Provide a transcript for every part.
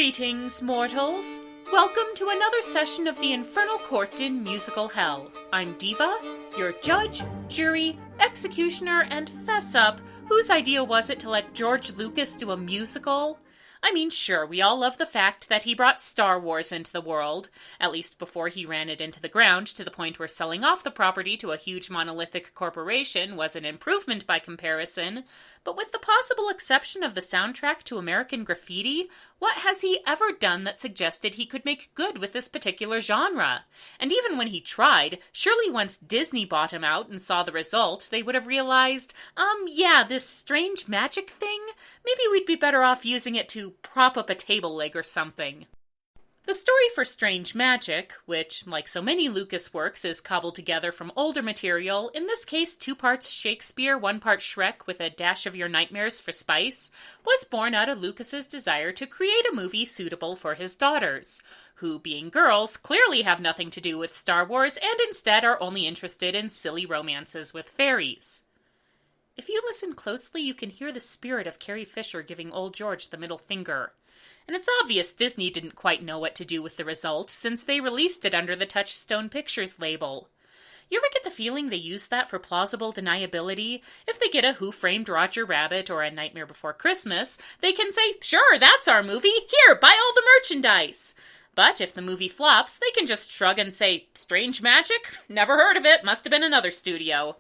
Greetings, mortals. Welcome to another session of the Infernal Court in Musical Hell. I'm Diva, your judge, jury, executioner, and fess-up. Whose idea was it to let George Lucas do a musical? I mean, sure, we all love the fact that he brought Star Wars into the world, at least before he ran it into the ground, to the point where selling off the property to a huge monolithic corporation was an improvement by comparison. But with the possible exception of the soundtrack to American Graffiti, what has he ever done that suggested he could make good with this particular genre? And even when he tried, surely once Disney bought him out and saw the result, they would have realized, yeah, this strange magic thing? Maybe we'd be better off using it to prop up a table leg or something. The story for Strange Magic, which, like so many Lucas works, is cobbled together from older material, in this case 2 parts Shakespeare, 1 part Shrek with a dash of your nightmares for spice, was born out of Lucas's desire to create a movie suitable for his daughters, who, being girls, clearly have nothing to do with Star Wars and instead are only interested in silly romances with fairies. If you listen closely, you can hear the spirit of Carrie Fisher giving old George the middle finger. And it's obvious Disney didn't quite know what to do with the result, since they released it under the Touchstone Pictures label. You ever get the feeling they use that for plausible deniability? If they get a Who Framed Roger Rabbit or a Nightmare Before Christmas, they can say, sure, that's our movie, here, buy all the merchandise. But if the movie flops, they can just shrug and say, Strange Magic? Never heard of it, must have been another studio.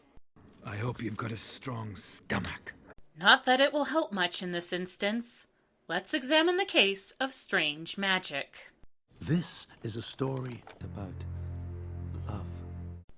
I hope you've got a strong stomach. Not that it will help much in this instance. Let's examine the case of Strange Magic. This is a story about love.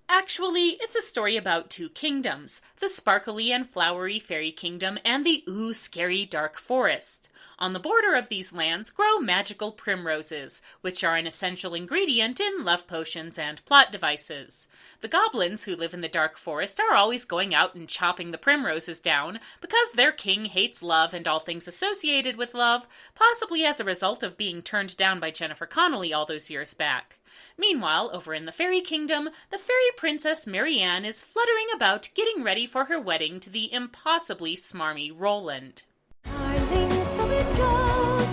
Actually, it's a story about 2 kingdoms, the sparkly and flowery fairy kingdom and the scary dark forest. On the border of these lands grow magical primroses, which are an essential ingredient in love potions and plot devices. The goblins who live in the dark forest are always going out and chopping the primroses down because their king hates love and all things associated with love, possibly as a result of being turned down by Jennifer Connelly all those years back. Meanwhile, over in the fairy kingdom, the fairy princess Marianne is fluttering about getting ready for her wedding to the impossibly smarmy Roland. Darling, so it goes.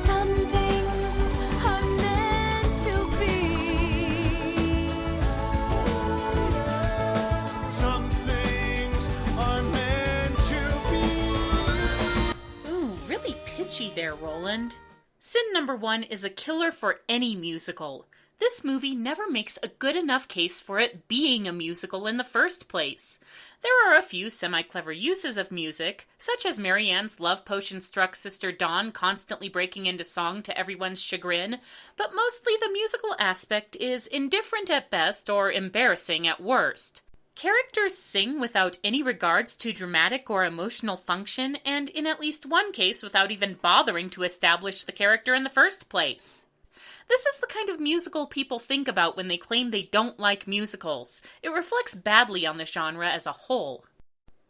Some things are meant to be. Some things are meant to be. Ooh, really pitchy there, Roland. Sin number 1 is a killer for any musical. This movie never makes a good enough case for it being a musical in the first place. There are a few semi-clever uses of music, such as Marianne's love potion-struck sister Dawn constantly breaking into song to everyone's chagrin, but mostly the musical aspect is indifferent at best or embarrassing at worst. Characters sing without any regards to dramatic or emotional function, and in at least one case without even bothering to establish the character in the first place. This is the kind of musical people think about when they claim they don't like musicals. It reflects badly on the genre as a whole.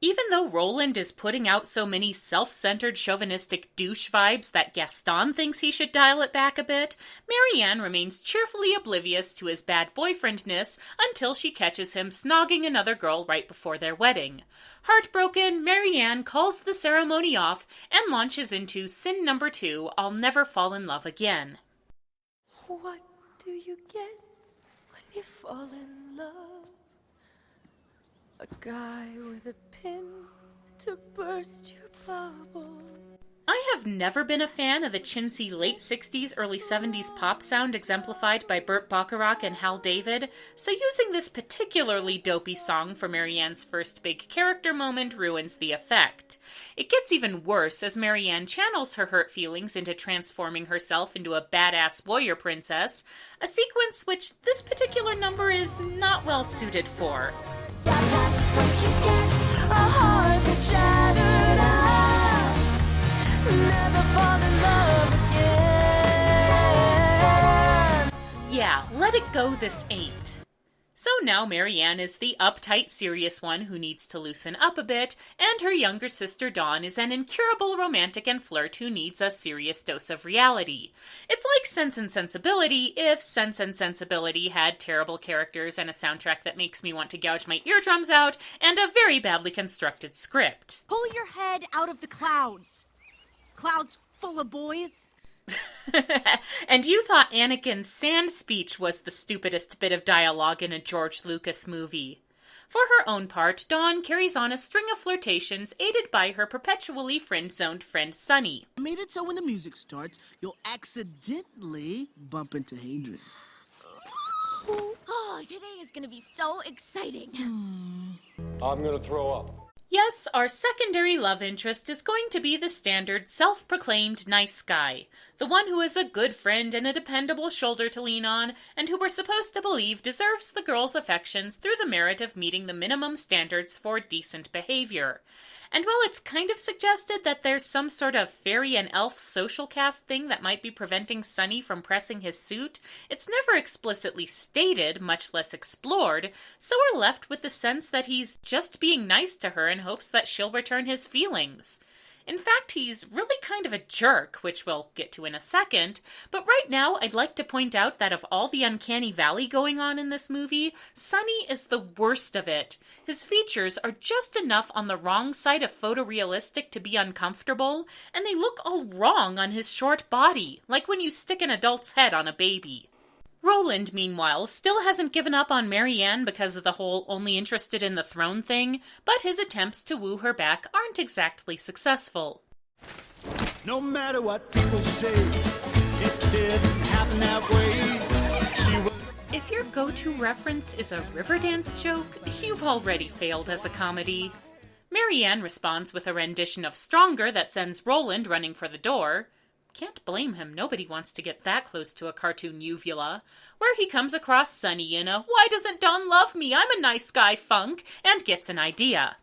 Even though Roland is putting out so many self-centered chauvinistic douche vibes that Gaston thinks he should dial it back a bit, Marianne remains cheerfully oblivious to his bad boyfriendness until she catches him snogging another girl right before their wedding. Heartbroken, Marianne calls the ceremony off and launches into sin number 2, I'll never fall in love again. What do you get when you fall in love? A guy with a pin to burst your bubble. I have never been a fan of the chintzy late 60s, early 70s pop sound exemplified by Burt Bacharach and Hal David, so using this particularly dopey song for Marianne's first big character moment ruins the effect. It gets even worse as Marianne channels her hurt feelings into transforming herself into a badass warrior princess, a sequence which this particular number is not well suited for. Yeah, that's what you get. A heart that's shattered out. Never fall in love again. Yeah, let it go, this ain't. So now Marianne is the uptight, serious one who needs to loosen up a bit, and her younger sister Dawn is an incurable romantic and flirt who needs a serious dose of reality. It's like Sense and Sensibility if Sense and Sensibility had terrible characters and a soundtrack that makes me want to gouge my eardrums out, and a very badly constructed script. Pull your head out of the clouds. Clouds full of boys. And you thought Anakin's sand speech was the stupidest bit of dialogue in a George Lucas movie. For her own part, Dawn carries on a string of flirtations aided by her perpetually friend-zoned friend Sunny. I made it so when the music starts, you'll accidentally bump into Hadrian. Oh, today is gonna be so exciting. I'm gonna throw up. Yes, our secondary love interest is going to be the standard self-proclaimed nice guy, the one who is a good friend and a dependable shoulder to lean on, and who we're supposed to believe deserves the girl's affections through the merit of meeting the minimum standards for decent behavior. And while it's kind of suggested that there's some sort of fairy and elf social cast thing that might be preventing Sunny from pressing his suit, it's never explicitly stated, much less explored, so we're left with the sense that he's just being nice to her in hopes that she'll return his feelings. In fact, he's really kind of a jerk, which we'll get to in a second, but right now I'd like to point out that of all the uncanny valley going on in this movie, Sunny is the worst of it. His features are just enough on the wrong side of photorealistic to be uncomfortable, and they look all wrong on his short body, like when you stick an adult's head on a baby. Roland, meanwhile, still hasn't given up on Marianne because of the whole only interested in the throne thing, but his attempts to woo her back aren't exactly successful. No matter what people say, it didn't happen that way. She was... If your go-to reference is a Riverdance joke, you've already failed as a comedy. Marianne responds with a rendition of Stronger that sends Roland running for the door. Can't blame him, nobody wants to get that close to a cartoon uvula, where he comes across Sunny in a "Why doesn't Dawn love me? I'm a nice guy" funk, and gets an idea.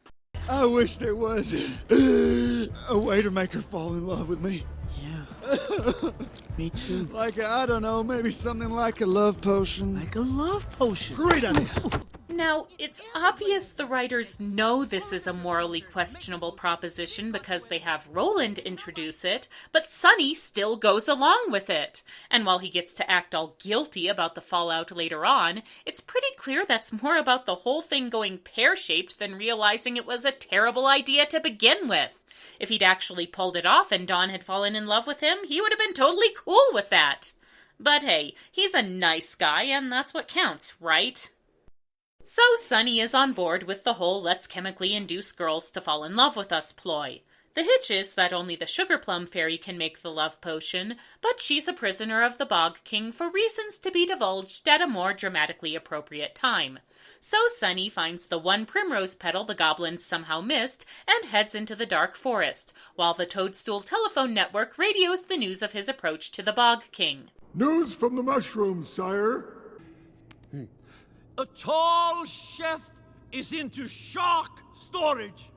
I wish there was a way to make her fall in love with me. Yeah. Me too. Like, I don't know, maybe something like a love potion. Like a love potion. Great idea. Now, it's obvious the writers know this is a morally questionable proposition because they have Roland introduce it, but Sunny still goes along with it. And while he gets to act all guilty about the fallout later on, it's pretty clear that's more about the whole thing going pear-shaped than realizing it was a terrible idea to begin with. If he'd actually pulled it off and Dawn had fallen in love with him, he would have been totally cool with that. But hey, he's a nice guy, and that's what counts, right? So Sunny is on board with the whole let's chemically induce girls to fall in love with us ploy. The hitch is that only the Sugar Plum Fairy can make the love potion, but she's a prisoner of the Bog King for reasons to be divulged at a more dramatically appropriate time. So Sunny finds the one primrose petal the goblins somehow missed and heads into the dark forest, while the Toadstool Telephone Network radios the news of his approach to the Bog King. News from the mushrooms, sire. A tall chef is into shark storage.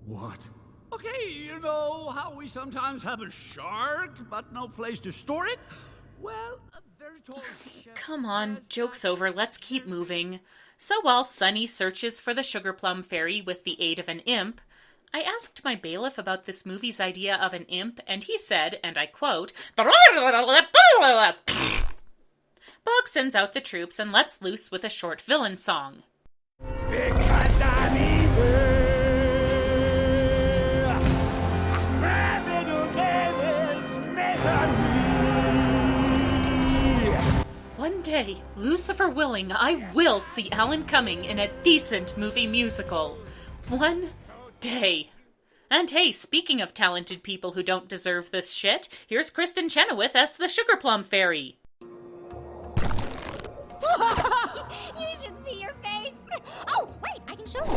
What? Okay, you know how we sometimes have a shark, but no place to store it? Well, a very tall chef... Come on, joke's over, let's keep moving. So while Sunny searches for the Sugar Plum Fairy with the aid of an imp, I asked my bailiff about this movie's idea of an imp, and he said, and I quote, Bog sends out the troops and lets loose with a short villain song. Because I'm evil. My middle name is Misery. One day, Lucifer willing, I will see Alan Cumming in a decent movie musical. One day. And hey, speaking of talented people who don't deserve this shit, here's Kristen Chenoweth as the Sugar Plum Fairy. You should see your face. Oh, wait, I can show you.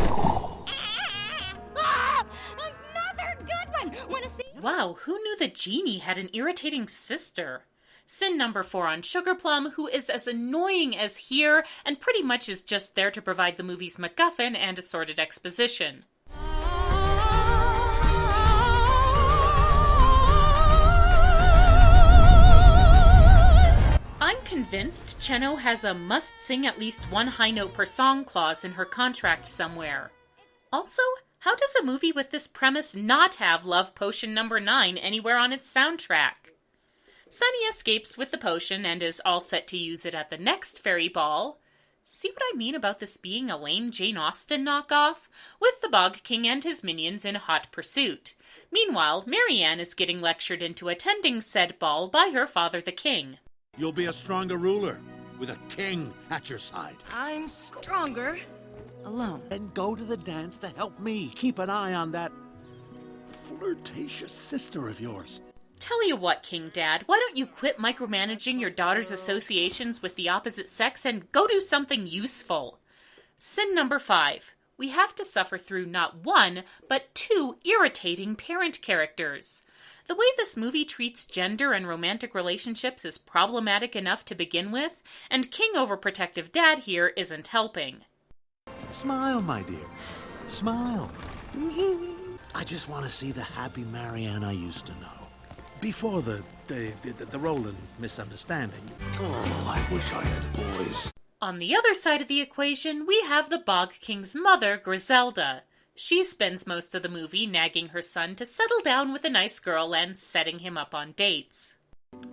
Another good one. Wanna see? Wow, who knew the genie had an irritating sister? Sin number 4 on Sugar Plum, who is as annoying as here and pretty much is just there to provide the movie's MacGuffin and assorted exposition. I'm convinced Cheno has a must-sing at least one high note per song clause in her contract somewhere. Also, how does a movie with this premise not have Love Potion number 9 anywhere on its soundtrack? Sunny escapes with the potion and is all set to use it at the next fairy ball. See what I mean about this being a lame Jane Austen knockoff? With the Bog King and his minions in hot pursuit. Meanwhile, Marianne is getting lectured into attending said ball by her father the king. You'll be a stronger ruler with a king at your side. I'm stronger alone. Then go to the dance to help me keep an eye on that flirtatious sister of yours. Tell you what, King Dad, why don't you quit micromanaging your daughter's associations with the opposite sex and go do something useful? Sin number 5. We have to suffer through not one, but 2 irritating parent characters. The way this movie treats gender and romantic relationships is problematic enough to begin with, and King Overprotective Dad here isn't helping. Smile, my dear. Smile. I just want to see the happy Marianne I used to know. Before the Roland misunderstanding. Oh, I wish I had boys. On the other side of the equation, we have the Bog King's mother, Griselda. She spends most of the movie nagging her son to settle down with a nice girl and setting him up on dates.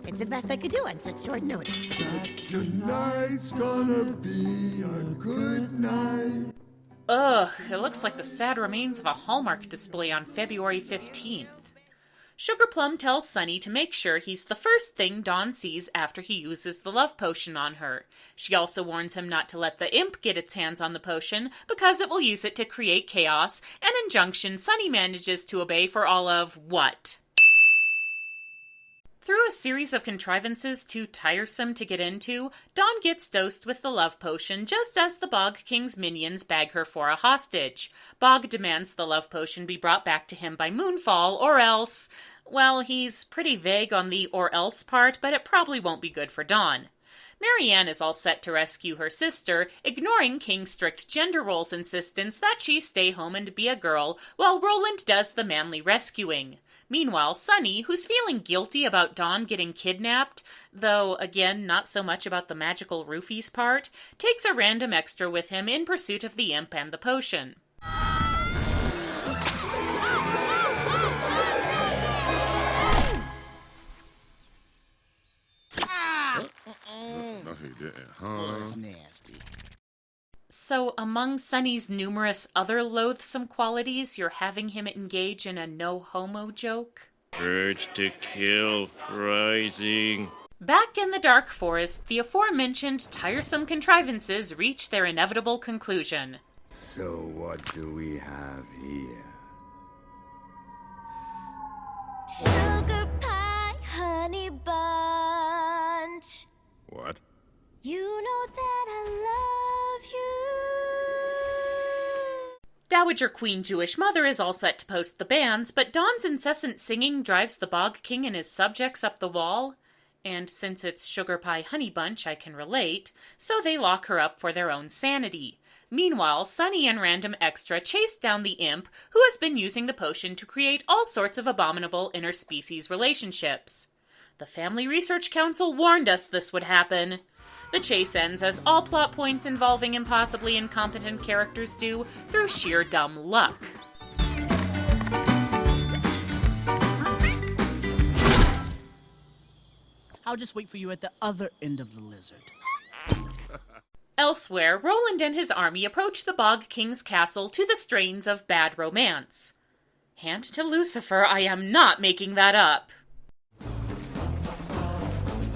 It's the best I could do on such short notice. Tonight's gonna be a good night. Ugh, it looks like the sad remains of a Hallmark display on February 15th. Sugar Plum tells Sunny to make sure he's the first thing Dawn sees after he uses the love potion on her. She also warns him not to let the imp get its hands on the potion because it will use it to create chaos, an injunction Sunny manages to obey for all of what? Through a series of contrivances too tiresome to get into, Dawn gets dosed with the love potion just as the Bog King's minions bag her for a hostage. Bog demands the love potion be brought back to him by moonfall, or else... well, he's pretty vague on the or else part, but it probably won't be good for Dawn. Marianne is all set to rescue her sister, ignoring King's strict gender roles insistence that she stay home and be a girl, while Roland does the manly rescuing. Meanwhile, Sunny, who's feeling guilty about Dawn getting kidnapped, though, again, not so much about the magical roofies part, takes a random extra with him in pursuit of the imp and the potion. No, he didn't, Oh, that's nasty. So, among Sunny's numerous other loathsome qualities, you're having him engage in a no-homo joke? Urge to kill rising. Back in the dark forest, the aforementioned tiresome contrivances reach their inevitable conclusion. So what do we have here? Sugar pie, honey bunch. What? You know that I love you. Dowager Queen Jewish Mother is all set to post the bans, but Dawn's incessant singing drives the Bog King and his subjects up the wall. And since it's Sugar Pie Honey Bunch, I can relate, so they lock her up for their own sanity. Meanwhile, Sunny and Random Extra chase down the imp, who has been using the potion to create all sorts of abominable interspecies relationships. The Family Research Council warned us this would happen. The chase ends as all plot points involving impossibly incompetent characters do, through sheer dumb luck. I'll just wait for you at the other end of the lizard. Elsewhere, Roland and his army approach the Bog King's castle to the strains of Bad Romance. Hand to Lucifer, I am not making that up.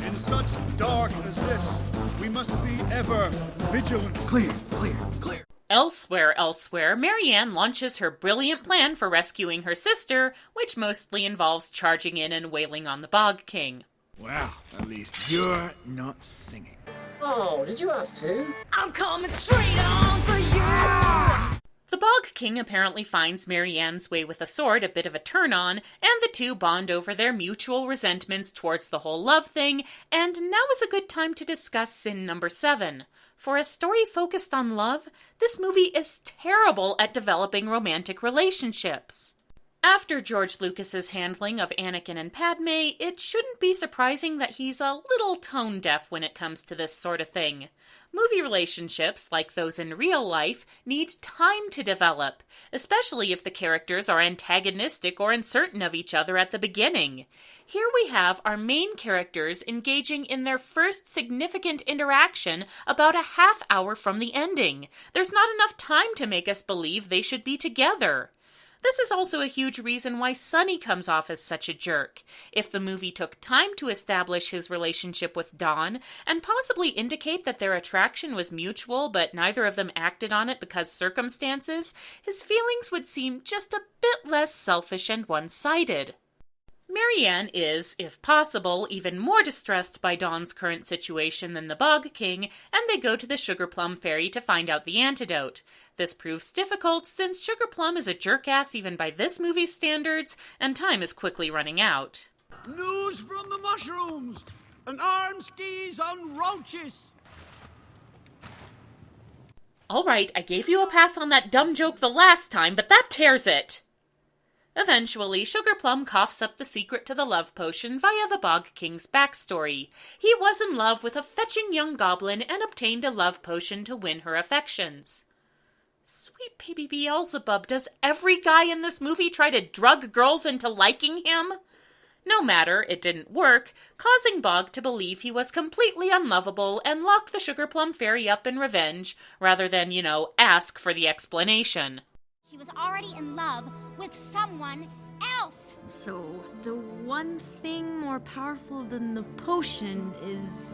In such dark as this, we must be ever vigilant. Clear, clear, clear. Elsewhere, Marianne launches her brilliant plan for rescuing her sister, which mostly involves charging in and wailing on the Bog King. Well, at least you're not singing. Oh, did you have to? I'm coming straight on for you! The Bog King apparently finds Marianne's way with a sword a bit of a turn-on, and the two bond over their mutual resentments towards the whole love thing, and now is a good time to discuss sin number 7. For a story focused on love, this movie is terrible at developing romantic relationships. After George Lucas's handling of Anakin and Padme, it shouldn't be surprising that he's a little tone-deaf when it comes to this sort of thing. Movie relationships, like those in real life, need time to develop, especially if the characters are antagonistic or uncertain of each other at the beginning. Here we have our main characters engaging in their first significant interaction about a half hour from the ending. There's not enough time to make us believe they should be together. This is also a huge reason why Sonny comes off as such a jerk. If the movie took time to establish his relationship with Dawn, and possibly indicate that their attraction was mutual, but neither of them acted on it because circumstances, his feelings would seem just a bit less selfish and one-sided. Marianne is, if possible, even more distressed by Dawn's current situation than the Bog King, and they go to the Sugar Plum Fairy to find out the antidote. This proves difficult since Sugar Plum is a jerk-ass even by this movie's standards, and time is quickly running out. News from the mushrooms! An arm skis on roaches! Alright, I gave you a pass on that dumb joke the last time, but that tears it! Eventually, Sugar Plum coughs up the secret to the love potion via the Bog King's backstory. He was in love with a fetching young goblin and obtained a love potion to win her affections. Sweet baby Beelzebub, does every guy in this movie try to drug girls into liking him? No matter, it didn't work, causing Bog to believe he was completely unlovable and lock the Sugar Plum Fairy up in revenge, rather than, ask for the explanation. She was already in love with someone else. So, the one thing more powerful than the potion is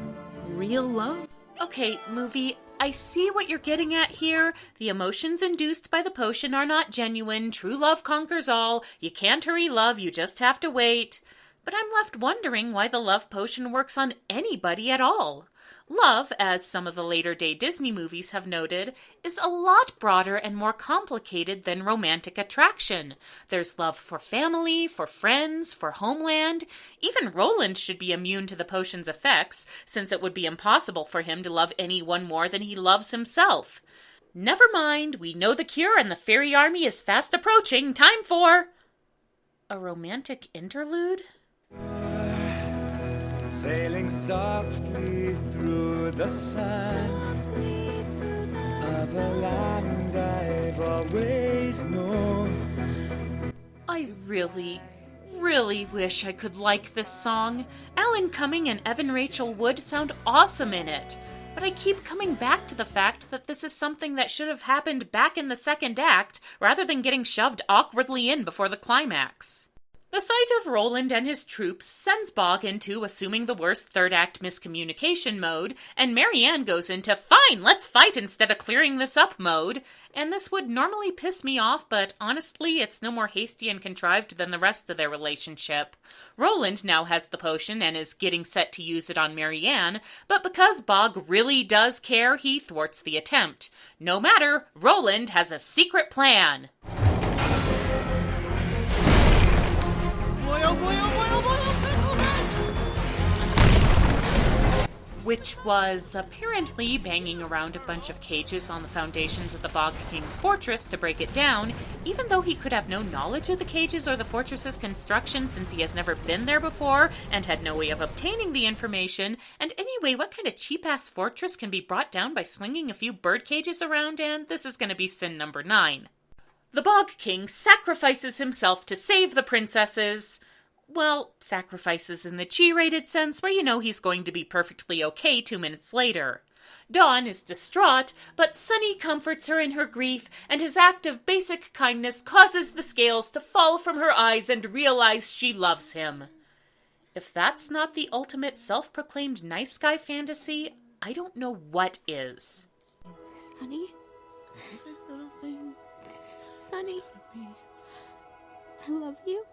real love? Okay, movie, I see what you're getting at here. The emotions induced by the potion are not genuine. True love conquers all. You can't hurry love, you just have to wait. But I'm left wondering why the love potion works on anybody at all. Love, as some of the later-day Disney movies have noted, is a lot broader and more complicated than romantic attraction. There's love for family, for friends, for homeland. Even Roland should be immune to the potion's effects, since it would be impossible for him to love anyone more than he loves himself. Never mind, we know the cure and the fairy army is fast approaching. Time for a romantic interlude? Sailing softly through the sun of a land I've always known. I really wish I could like this song. Alan Cumming and Evan Rachel Wood sound awesome in it. But I keep coming back to the fact that this is something that should have happened back in the second act, rather than getting shoved awkwardly in before the climax. The sight of Roland and his troops sends Bog into assuming the worst third act miscommunication mode, and Marianne goes into fine, let's fight instead of clearing this up mode. And this would normally piss me off, but honestly, it's no more hasty and contrived than the rest of their relationship. Roland now has the potion and is getting set to use it on Marianne, but because Bog really does care, he thwarts the attempt. No matter, Roland has a secret plan. Which was apparently banging around a bunch of cages on the foundations of the Bog King's fortress to break it down, even though he could have no knowledge of the cages or the fortress's construction since he has never been there before and had no way of obtaining the information. And anyway, what kind of cheap-ass fortress can be brought down by swinging a few bird cages around? And this is going to be sin number 9. The Bog King sacrifices himself to save the princesses. Well, sacrifices in the G-rated sense, where he's going to be perfectly okay 2 minutes later. Dawn is distraught, but Sonny comforts her in her grief, and his act of basic kindness causes the scales to fall from her eyes and realize she loves him. If that's not the ultimate self-proclaimed nice guy fantasy, I don't know what is. Sonny? Sonny? I love you.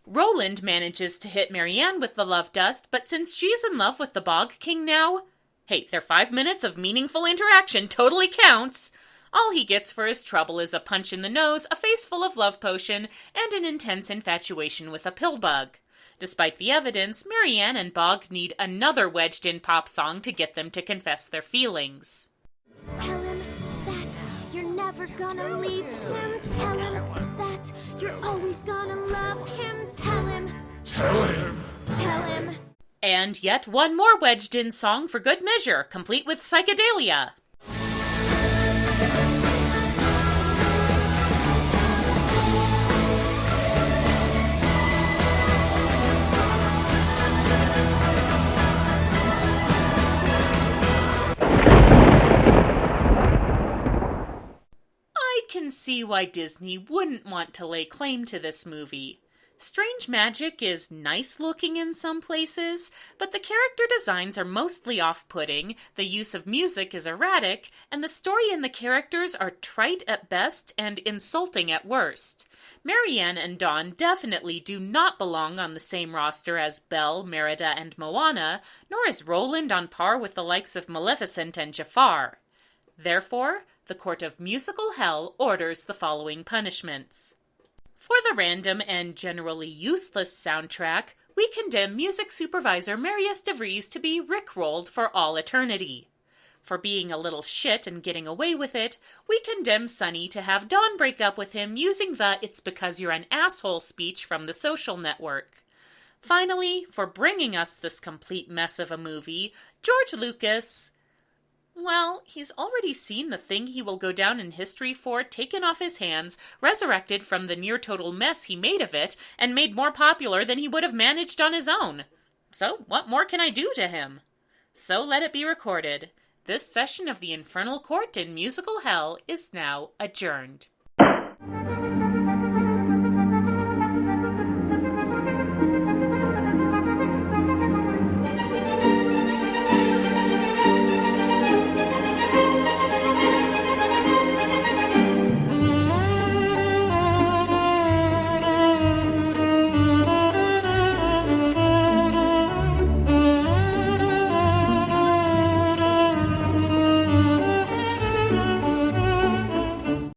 Roland manages to hit Marianne with the love dust, but since she's in love with the Bog King now, hey, their 5 minutes of meaningful interaction totally counts. All he gets for his trouble is a punch in the nose, a face full of love potion, and an intense infatuation with a pill bug. Despite the evidence, Marianne and Bog need another wedged-in pop song to get them to confess their feelings. Tell him that you're never gonna leave him. Tell him that that you're always gonna love him. Tell him. Tell him. Tell him. And yet one more wedged-in song for good measure, complete with psychedelia. I can see why Disney wouldn't want to lay claim to this movie. Strange Magic is nice looking in some places, but the character designs are mostly off-putting, the use of music is erratic, and the story and the characters are trite at best and insulting at worst. Marianne and Dawn definitely do not belong on the same roster as Belle, Merida, and Moana, nor is Roland on par with the likes of Maleficent and Jafar. Therefore, the Court of Musical Hell orders the following punishments. For the random and generally useless soundtrack, we condemn music supervisor Marius DeVries to be rickrolled for all eternity. For being a little shit and getting away with it, we condemn Sonny to have Dawn break up with him using the "it's because you're an asshole" speech from The Social Network. Finally, for bringing us this complete mess of a movie, George Lucas... well, he's already seen the thing he will go down in history for taken off his hands, resurrected from the near-total mess he made of it, and made more popular than he would have managed on his own. So, what more can I do to him? So let it be recorded. This session of the Infernal Court in Musical Hell is now adjourned.